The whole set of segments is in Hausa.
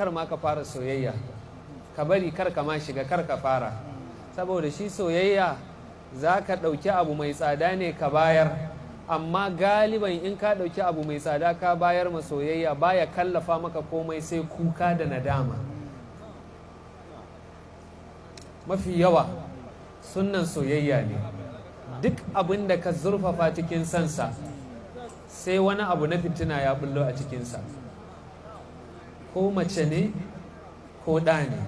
kar ma ka fara soyayya, ka bari kar ka ma shiga, kar ka fara, saboda shi soyayya za ka ɗauki abu mai tsada ne ka bayar, amma galiban in ka ɗauki abu mai tsada ka bayar ma soyayya baya kallafa maka komai sai kuka da nadama. Mafi yawa sunnan soyayya ne, duk abin da ka zurfafa cikin sansa sai wani abu na fitina ya bullo a cikinsa, ko mace ne ko ɗa ne,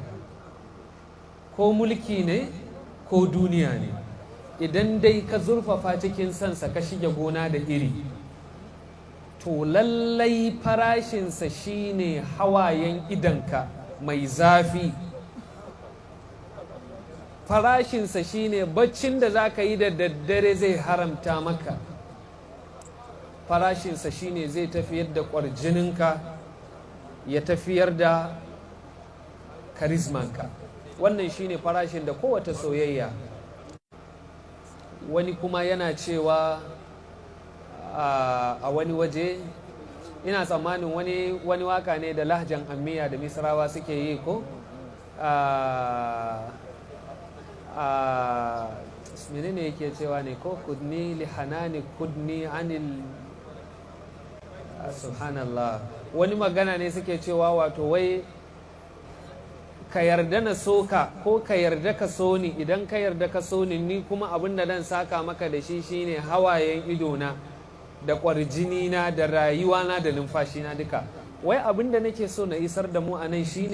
ko mulki ne ko duniya ne. Idan dai ka zurfafa cikin sansa ka shige gona da iri, to lallai farashinsa shine hawayen idanka mai zafi, farashinsa shine baccin da za ka yi da daddare zai haramta maka, farashinsa shine zai tafiyar da ƙwarjininka, ya tafiyar da karismanka. Wannan shine farashin da kowace soyayya. Wani kuma yana cewa a wani waje, ina tsammanin wani waka ne da lahjan ammiya da misrawa suke yi ko menene yake cewa ne ko kudni li hanani kudni anil subhanallah, wani magana ne suke cewa wato wai ka yarda na soka ko ka yarda ka so ni, idan ka yarda ka so ni kuma abin da dan saka maka da shi shine hawayen idona da ƙwarjinina da rayuwana da numfashina duka. Wai abin da nake so na isar da mu a nan shine